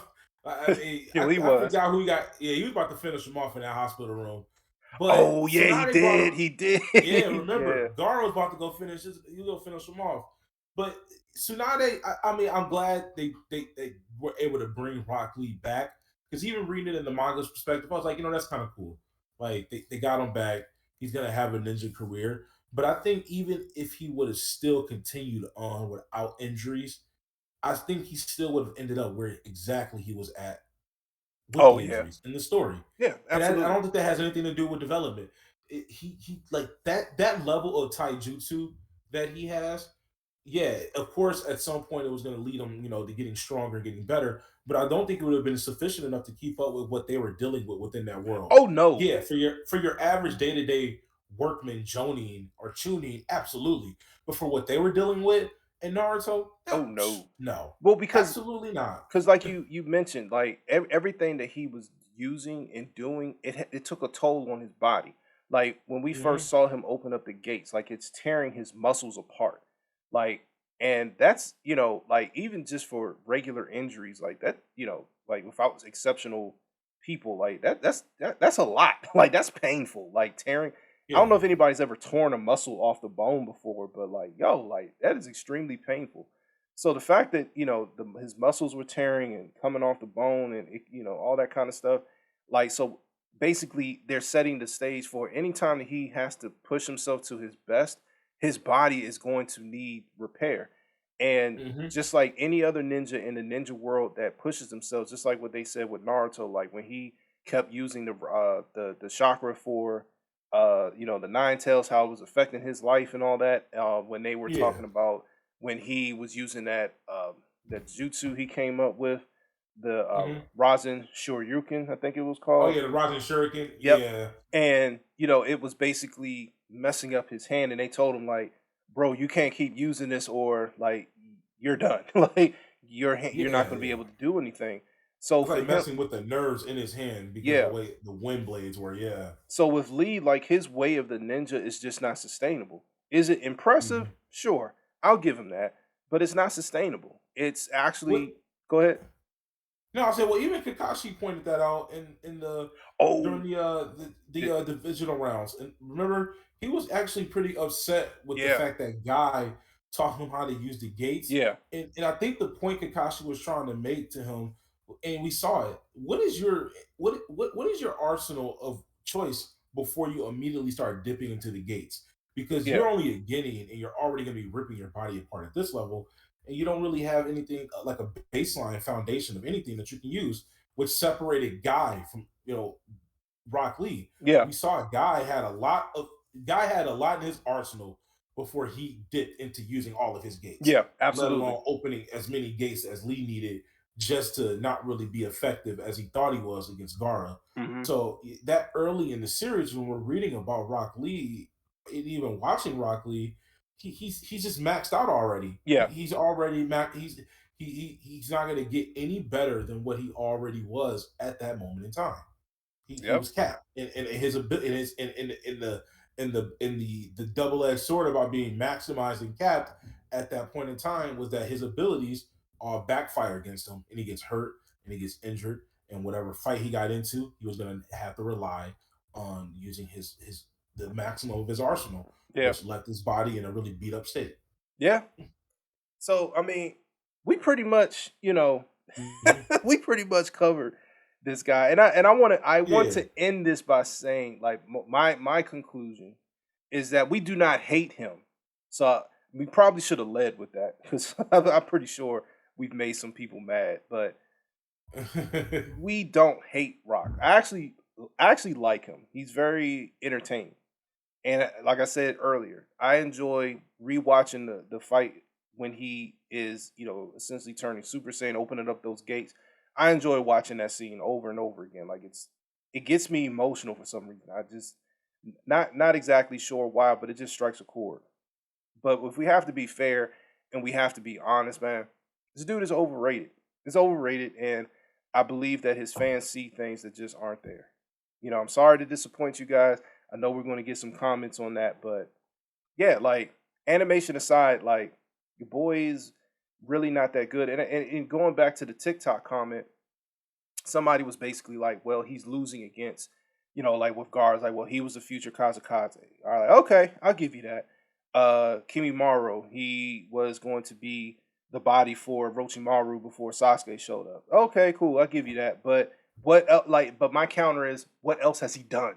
he I was. forgot who he got. Yeah, he was about to finish him off in that hospital room. But Oh yeah, he Tsunade brought did. him. He did. Yeah, Yeah. remember, Gar was about to go finish his, he was gonna finish him off. But Tsunade, I mean, I'm glad they were able to bring Rock Lee back. Because even reading it in the manga's perspective, I was like, that's kind of cool. Like they got him back. He's gonna have a ninja career. But I think even if he would have still continued on without injuries, I think he still would have ended up where exactly he was at with Oh the yeah. injuries in the story. Yeah, And I absolutely. don't think that has anything to do with development. He like that level of taijutsu that he has. Yeah, of course, at some point it was going to lead him, to getting stronger, getting better. But I don't think it would have been sufficient enough to keep up with what they were dealing with within that world. Oh no. Yeah, for your average day to day workman, Jonin or Chunin, absolutely. But for what they were dealing with in Naruto, Oh that, no. no, Well, because absolutely not. like you mentioned, like everything that he was using and doing, it took a toll on his body. Like when we first Hmm. saw him open up the gates, like it's tearing his muscles apart. Like, and that's like even just for regular injuries, like that, like without exceptional people, like that's a lot. Like that's painful. Like tearing. I don't Yeah. know if anybody's ever torn a muscle off the bone before, but like yo, like that is extremely painful. So the fact that his muscles were tearing and coming off the bone and all that kind of stuff, like so basically they're setting the stage for anytime that he has to push himself to his best, his body is going to need repair. And Hmm. just like any other ninja in the ninja world that pushes themselves, just like what they said with Naruto, like when he kept using the chakra for the nine tails, how it was affecting his life and all that. When they were Yeah. talking about when he was using that jutsu he came up with, the Hmm. Rasen Shoryuken, I think it was Oh called. yeah, the Rasen Shuriken. Yep. Yeah. And it was basically messing up his hand, and they told him like, "Bro, you can't keep using this, or like you're done. Like you're not Yeah, going to be yeah. able to do anything." So It's for like him, messing with the nerves in his hand because of the yeah. way the wind blades were. Yeah. So with Lee, like his way of the ninja is just not sustainable. Is it impressive? Hmm. Sure, I'll give him that, but it's not sustainable. It's What? actually go ahead. No, I said. Well, even Kakashi pointed that out in the during Oh, the di- divisional rounds. And remember, he was actually pretty upset with the yeah, fact that Guy taught him how to use the gates. yeah, And I think the point Kakashi was trying to make to him, and we saw it. What is your arsenal of choice before you immediately start dipping into the gates? Because yeah, you're only a Guinean and you're already going to be ripping your body apart at this level, and you don't really have anything like a baseline foundation of anything that you can use, which separated Guy from Rock Lee. yeah, We saw Guy had a lot in his arsenal before he dipped into using all of his gates, yeah, let absolutely. alone opening as many gates as Lee needed just to not really be effective as he thought he was against Gara. Hmm. So that early in the series, when we're reading about Rock Lee and even watching Rock Lee, he's just maxed out already. Yeah, He's already max. He's not going to get any better than what he already was at that moment in time. He yep, was capped, and his ability in the double edged sword about being maximized and capped at that point in time was that his abilities all backfire against him, and he gets hurt and he gets injured, and whatever fight he got into, he was going to have to rely on using his the maximum of his arsenal, yeah, which left his body in a really beat up state. yeah. So I mean, we pretty much, Mhm. we pretty much covered this guy, and I want Yeah. to end this by saying, like, my conclusion is that we do not hate him. So we probably should have led with that because I'm pretty sure we've made some people mad, but we don't hate Rock. I actually like him. He's very entertaining. And like I said earlier, I enjoy rewatching the fight when he is, essentially turning Super Saiyan, opening up those gates. I enjoy watching that scene over and over again. Like it gets me emotional for some reason. I just not exactly sure why, but it just strikes a chord. But if we have to be fair and we have to be honest, man, this dude is overrated. It's overrated, and I believe that his fans see things that just aren't there. I'm sorry to disappoint you guys. I know we're going to get some comments on that, but yeah, like animation aside, like your boy is really not that good. And going back to the TikTok comment, somebody was basically like, "Well, he's losing against, like with guards, like, well, he was the future Kazakaze." All right, okay, I'll give you that. Kimi Maro, he was going to be the body for Orochimaru before Sasuke showed up. Okay, cool, I'll give you that. But but my counter is, what else has he done?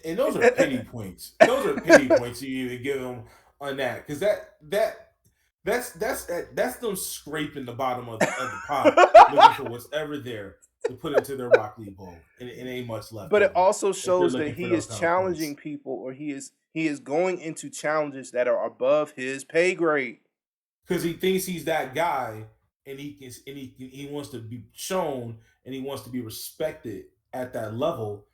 And those are pity points. Those are pity points you even give them on that, because that's them scraping the bottom of the pot, looking for what's ever there to put into their Rock Lee bowl, and it ain't much left But it over also if they're shows that looking for he those is kind of challenging points. people, or he is going into challenges that are above his pay grade. Because he thinks he's that guy, and he wants to be shown, and he wants to be respected at that level,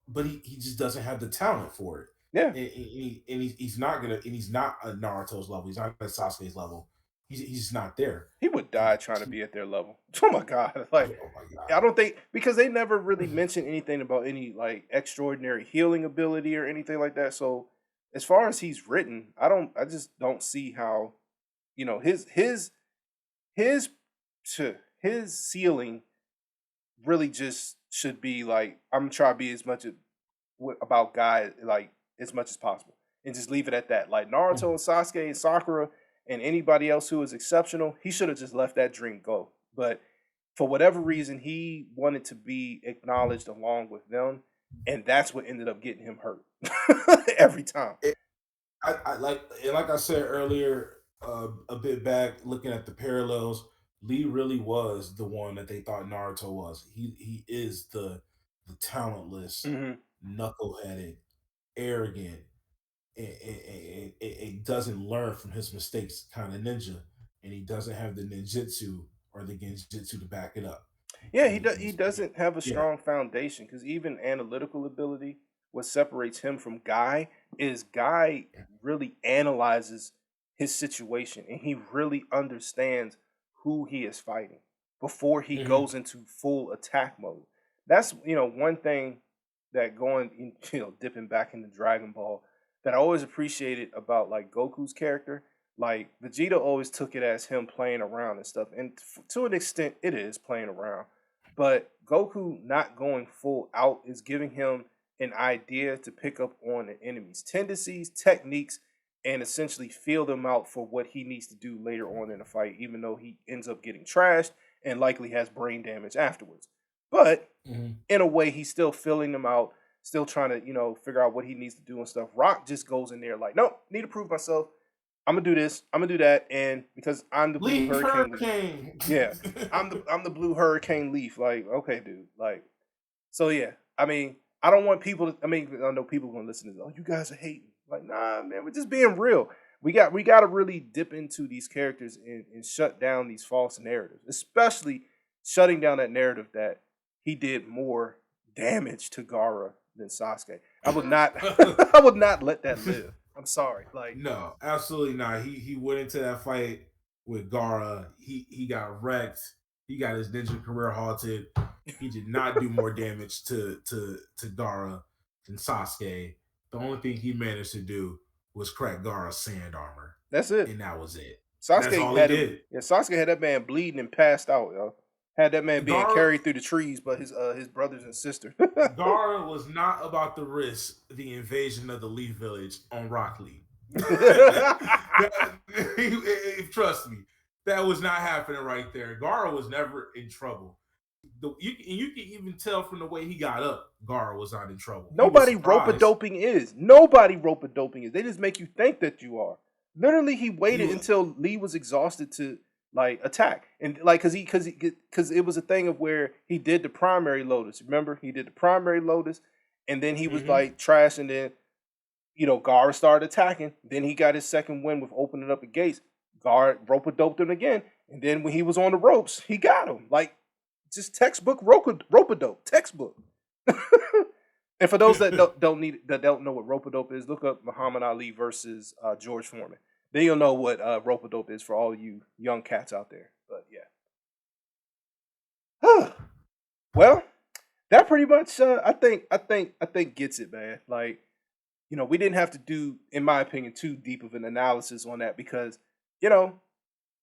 but he just doesn't have the talent for it. Yeah, He's not gonna, and he's not at Naruto's level. He's not at Sasuke's level. He's just not there. he would He, die trying to he be at their level. Oh my god! Like, oh my I don't think, because they never really mentioned anything about any like extraordinary healing ability or anything like that. So as far as he's written, I just don't see how, his his ceiling really just should be like, I'm trying to be as much about guys like as much as possible, and just leave it at that. Like Naruto God. and Sasuke and Sakura and anybody else who is exceptional, he should have just let that dream go. But for whatever reason, he wanted to be acknowledged along with them, and that's what ended up getting him hurt every time. I like, and like I said earlier, a bit back, looking at the parallels, Lee really was the one that they thought Naruto was. He is the talentless, Hmm. knuckleheaded, arrogant, and doesn't learn from his mistakes kind of ninja, and he doesn't have the ninjutsu or the genjutsu to back it up. Yeah, And he doesn't have a yeah. strong foundation, because even analytical ability, what separates him from Guy is Guy really analyzes his situation, and he really understands who he is fighting before he Mhm. goes into full attack mode. That's, one thing that going dipping back into Dragon Ball, that I always appreciated about like Goku's character. Like Vegeta always took it as him playing around and stuff, and to an extent, it is playing around. But Goku not going full out is giving him an idea to pick up on the enemy's tendencies, techniques, and essentially feel them out for what he needs to do later on in the fight, even though he ends up getting trashed and likely has brain damage afterwards. But Mhm. in a way, he's still filling them out, still trying to, figure out what he needs to do and stuff. Rock just goes in there like, nope, need to prove myself. I'm gonna do this. I'm gonna do that, and because I'm the blue Leave hurricane leaf. Hurricane. Yeah, I'm the blue hurricane leaf. Like, okay, dude. Like, so yeah. I mean, I don't want people to. I mean, I know people gonna listen to this. Oh, you guys are hating. Like, nah, man, we're just being real. We got to really dip into these characters and shut down these false narratives, especially shutting down that narrative that he did more damage to Gara than Sasuke. I would not. I would not let that live. I'm sorry. Like, No, absolutely not. He went into that fight with Gara. He got wrecked. He got his ninja career halted. He did not do more damage to Gara than Sasuke. The only thing he managed to do was crack Gara's sand armor, that's it. and that was it. That's Sasuke all he had him. did. Yeah, Sasuke had that man bleeding and passed out. Yo. Had that man being Gara carried through the trees by his brothers and sister. Gara was not about to risk the invasion of the Leaf Village on Rock Lee. Trust me, that was not happening right there. Gara was never in trouble. You can even tell from the way he got up, Gara was not in trouble. He was Nobody rope a surprised. doping is. Nobody rope a doping is. They just make you think that you are. Literally, he He waited was. until Lee was exhausted to like attack, and like because it was a thing of where he did the primary lotus. Remember, he did the primary lotus, and then he was Mhm. like trash, and then Gara started attacking. Then he got his second win with opening up the gates. Gara rope a doped him again, and then when he was on the ropes, he got him. Like just textbook rope a dope textbook. And for those that don't know what rope a dope is, look up Muhammad Ali versus George Foreman. Then you'll know what rope a dope is for all you young cats out there. But yeah, well, that pretty much I think gets it, man. Like we didn't have to do, in my opinion, too deep of an analysis on that because you know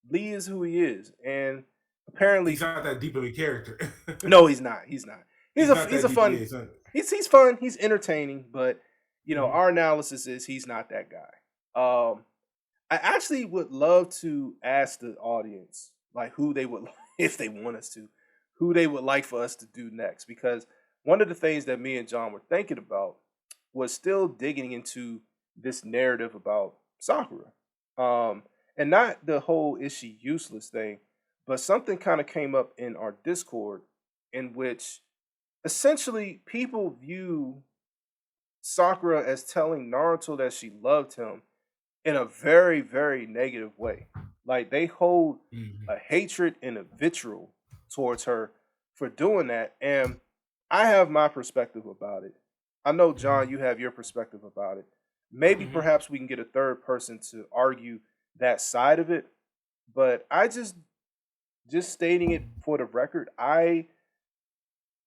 Lee is who he is, and apparently, He's not that deep of a character. no, he's not. He's not. He's He's a not he's that a deep. Yeah, fun. he's not. He's fun. He's entertaining, but Mhm. our analysis is he's not that guy. I actually would love to ask the audience like who they would if they want us to, who they would like for us to do next because one of the things that me and John were thinking about was still digging into this narrative about Sakura. And not the whole is she useless thing, but something kind of came up in our Discord in which essentially people view Sakura as telling Naruto that she loved him in a very, very negative way. Like they hold Mhm. a hatred and a vitriol towards her for doing that. And I have my perspective about it. I know, John, Mhm. you have your perspective about it. Maybe Mhm. perhaps we can get a third person to argue that side of it. But I just stating it for the record, I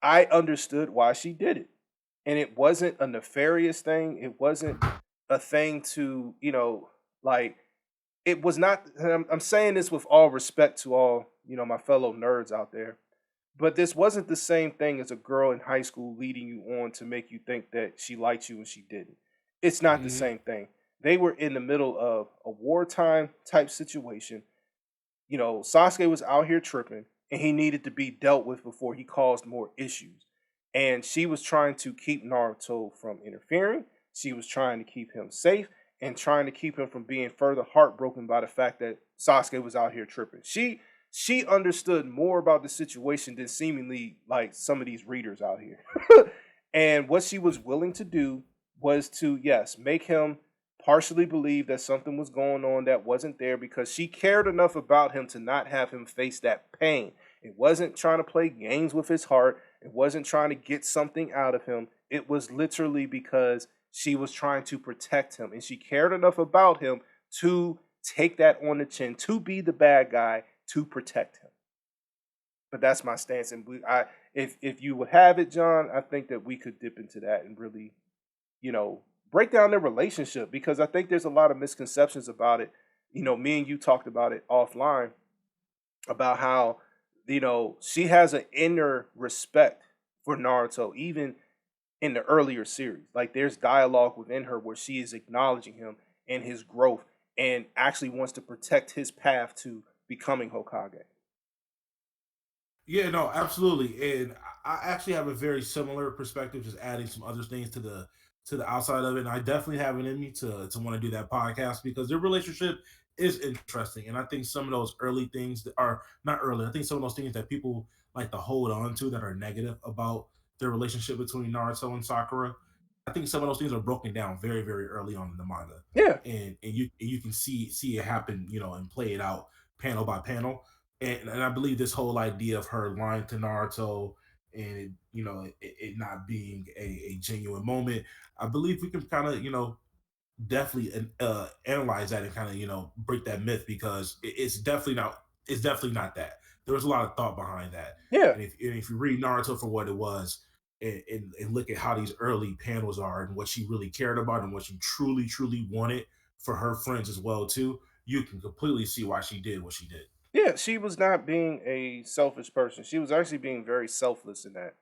understood why she did it. And it wasn't a nefarious thing. It wasn't a thing to, like it was not. And I'm saying this with all respect to all my fellow nerds out there, but this wasn't the same thing as a girl in high school leading you on to make you think that she liked you and she didn't. It's not the Mhm. same thing. They were in the middle of a wartime type situation. Sasuke was out here tripping and he needed to be dealt with before he caused more issues. And she was trying to keep Naruto from interfering. She was trying to keep him safe and trying to keep him from being further heartbroken by the fact that Sasuke was out here tripping. She understood more about the situation than seemingly like some of these readers out here. And what she was willing to do was to, yes, make him partially believe that something was going on that wasn't there because she cared enough about him to not have him face that pain. It wasn't trying to play games with his heart. It wasn't trying to get something out of him. It was literally because she was trying to protect him and she cared enough about him to take that on the chin, to be the bad guy, to protect him. But that's my stance. And if you would have it, John, I think that we could dip into that and really you know, break down their relationship because I think there's a lot of misconceptions about it. Me and you talked about it offline about how, she has an inner respect for Naruto, even in the earlier series. Like there's dialogue within her where she is acknowledging him and his growth and actually wants to protect his path to becoming Hokage. Yeah, no, absolutely. And I actually have a very similar perspective, just adding some other things to the outside of it. And I definitely have it in me to want to do that podcast because their relationship is interesting. And I think some of those early things that are not early, I think some of those things that people like to hold on to that are negative about their relationship between Naruto and Sakura, I think some of those things are broken down very, very early on in the manga. Yeah, And you can see it happen, and play it out panel by panel, and I believe this whole idea of her lying to Naruto and it not being a genuine moment, I believe we can kind of definitely analyze that and kind of break that myth because it's definitely not that. There was a lot of thought behind that, yeah. and if you read Naruto for what it was. And look at how these early panels are and what she really cared about and what she truly truly wanted for her friends as well too, you can completely see why she did what she did. Yeah, she was not being a selfish person. She was actually being very selfless in that.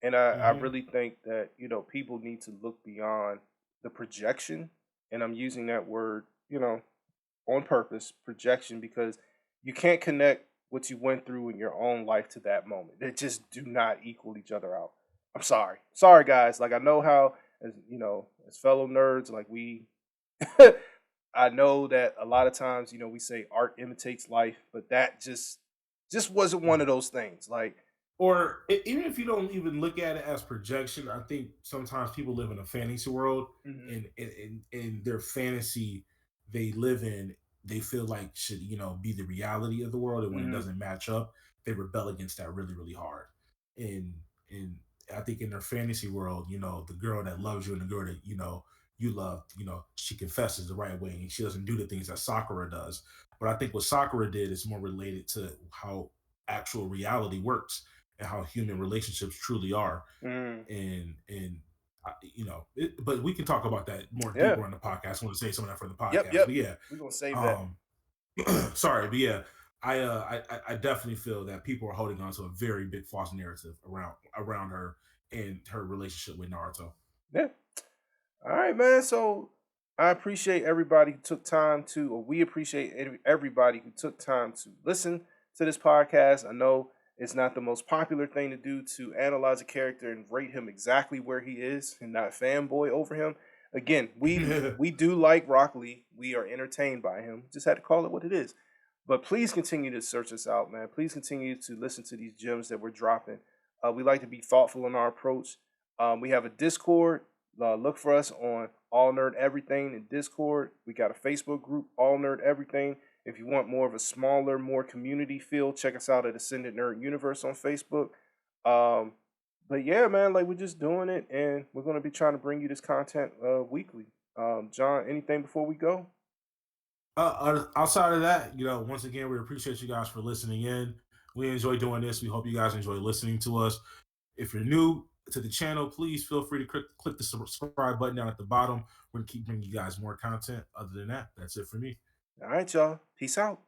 And I Hmm. really think that, people need to look beyond the projection and I'm using that word, on purpose, projection, because you can't connect what you went through in your own life to that moment. They just do not equal each other out. I'm sorry. Sorry guys. Like I know how as fellow nerds, like we I know that a lot of times, we say art imitates life, but that just wasn't one of those things. Like, Or even if you don't even look at it as projection, I think sometimes people live in a fantasy world, mhm, and in their fantasy they live in, they feel like should be the reality of the world, and when it mhm, doesn't match up, they rebel against that really really hard. And I think in their fantasy world, the girl that loves you and the girl that you love, she confesses the right way and she doesn't do the things that Sakura does. But I think what Sakura did is more related to how actual reality works and how human relationships truly are. mhm. And but we can talk about that more Yeah. deeper on the podcast. I want to say some of that for the Yep, podcast, yep. but yeah. We're gonna save that. um Sorry, but yeah, I definitely feel that people are holding on to a very big false narrative around her and her relationship with Naruto. Yeah. All right, man. So I appreciate everybody who took time to, or we appreciate everybody who took time to listen to this podcast. I know it's not the most popular thing to do to analyze a character and rate him exactly where he is and not fanboy over him. Again, we do like Rock Lee. We are entertained by him. Just had to call it what it is. But please continue to search us out, man. Please continue to listen to these gems that we're dropping. We like to be thoughtful in our approach. We have a Discord. Look for us on All Nerd Everything in Discord. We got a Facebook group, All Nerd Everything. If you want more of a smaller, more community feel, check us out at Ascendant Nerd Universe on Facebook. Um, but yeah, man, like we're just doing it, and we're gonna be trying to bring you this content weekly. John, anything before we go? Outside of that, once again, we appreciate you guys for listening in. We enjoy doing this. We hope you guys enjoy listening to us. If you're new to the channel, please feel free to click the subscribe button down at the bottom. We're going to keep bringing you guys more content. Other than that, that's it for me. All right, y'all. Peace out.